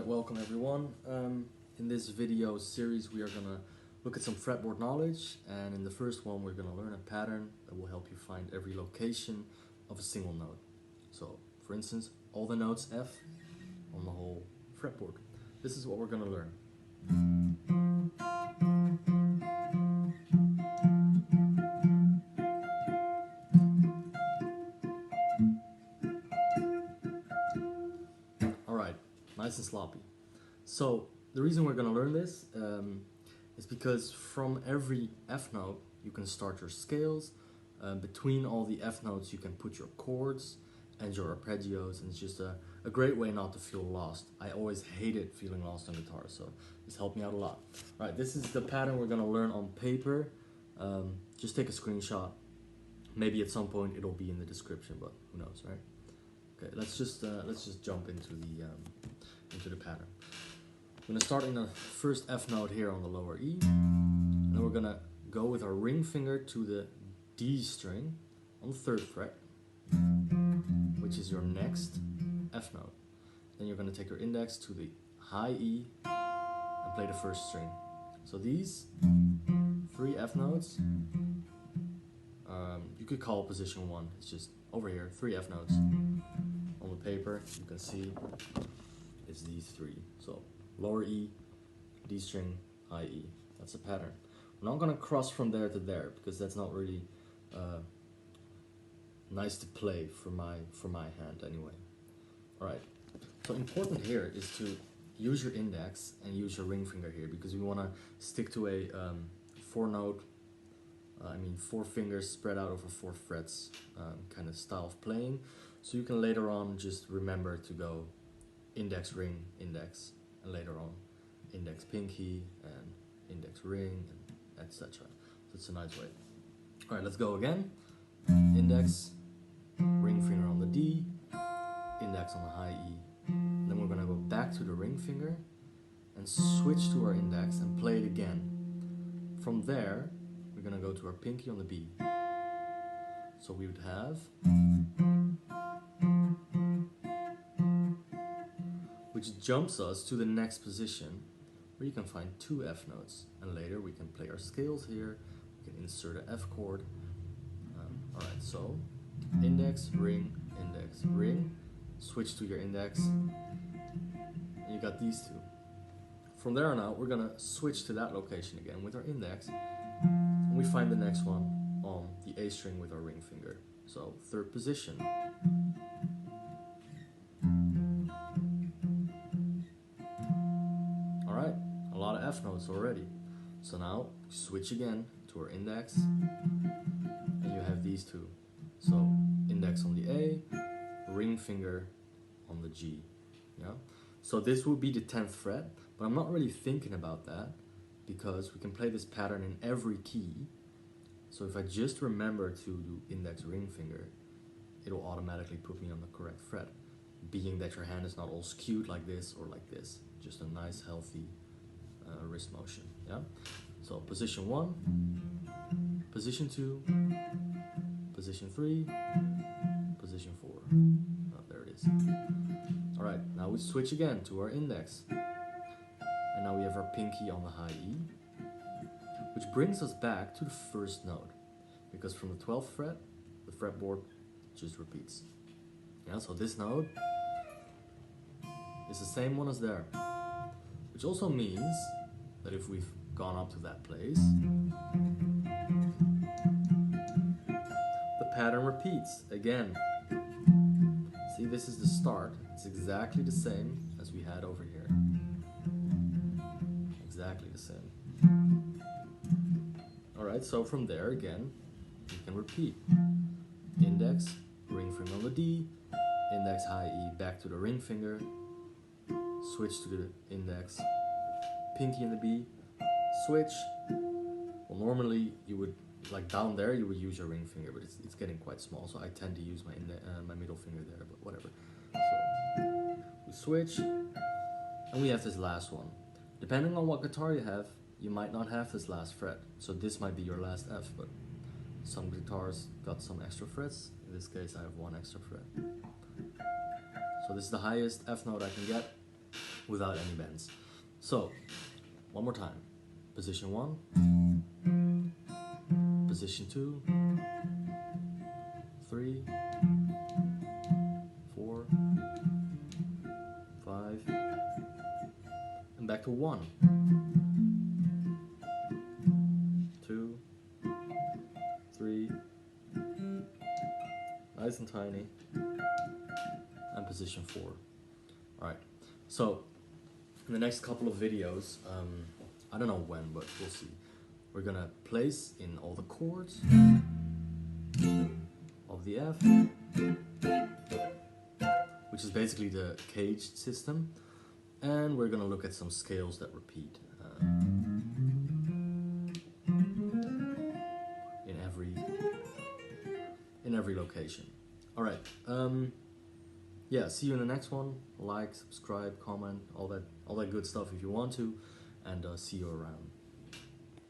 Alright, welcome everyone. In this video series we are going to look at some fretboard knowledge, and in the first one we're going to learn a pattern that will help you find every location of a single note. So, for instance, all the notes F on the whole fretboard. This is what we're going to learn. Alright, nice and sloppy. So, the reason we're going to learn this is because from every F note you can start your scales. Between all the F notes you can put your chords and your arpeggios, and it's just a great way not to feel lost. I always hated feeling lost on guitar, so this helped me out a lot. Alright, this is the pattern we're going to learn on paper. Just take a screenshot. Maybe at some point it'll be in the description, but who knows, right? Okay, let's just jump into the pattern. I'm going to start in the first F note here on the lower E, and then we're going to go with our ring finger to the D string on the 3rd fret, which is your next F note. Then you're going to take your index to the high E and play the 1st string. So these 3 F notes, you could call position 1. It's just over here, 3 F notes. On the paper, you can see it's these 3. So lower E, D string, high E. That's a pattern. We're not going to cross from there to there because that's not really nice to play for my hand anyway. Alright, so important here is to use your index and use your ring finger here, because we want to stick to a 4 fingers spread out over 4 frets kind of style of playing. So you can later on just remember to go index, ring, index, and later on index, pinky, and index, ring, and etc. So it's a nice way. Alright, let's go again. Index, ring finger on the D, index on the high E. Then we're going to go back to the ring finger and switch to our index and play it again. From there, we're going to go to our pinky on the B. So we would have, which jumps us to the next position, where you can find 2 F notes, and later we can play our scales here. We can insert an F chord. Alright, so index, ring, switch to your index, and you got these 2. From there on out, we're gonna switch to that location again with our index, and we find the next one on the A string with our ring finger. So 3rd position. Alright, a lot of F notes already. So now switch again to our index, and you have these 2. So index on the A, ring finger on the G. Yeah. So this would be the 10th fret, but I'm not really thinking about that because we can play this pattern in every key. So if I just remember to do index, ring finger, it'll automatically put me on the correct fret, being that your hand is not all skewed like this or like this. Just a nice healthy wrist motion. Yeah. So position 1, position 2, position 3, position 4. Oh, there it is. Alright, now we switch again to our index. And now we have our pinky on the high E, which brings us back to the 1st note, because from the 12th fret, the fretboard just repeats. Yeah, so this note is the same one as there, which also means that if we've gone up to that place, the pattern repeats again. See, this is the start. It's exactly the same as we had over here. Exactly the same. Alright, so from there again, you can repeat. Index, ring finger on the D, index, high E, back to the ring finger, switch to the index, pinky in the B, switch. Well, normally you would, like down there, you would use your ring finger, but it's getting quite small, so I tend to use my middle finger there, but whatever. So we switch, and we have this last one. Depending on what guitar you have, you might not have this last fret, so this might be your last F, but some guitars got some extra frets. In this case, I have 1 extra fret. So this is the highest F note I can get. without any bends. So, one more time. Position 1, position 2, 3, 4, 5, and back to 1, 2, 3, nice and tiny, and position 4. Alright, so in the next couple of videos, I don't know when, but we'll see. We're gonna place in all the chords of the F, which is basically the caged system, and we're gonna look at some scales that repeat in every location. All right. Yeah. See you in the next one. Like, subscribe, comment, all that good stuff if you want to, and see you around.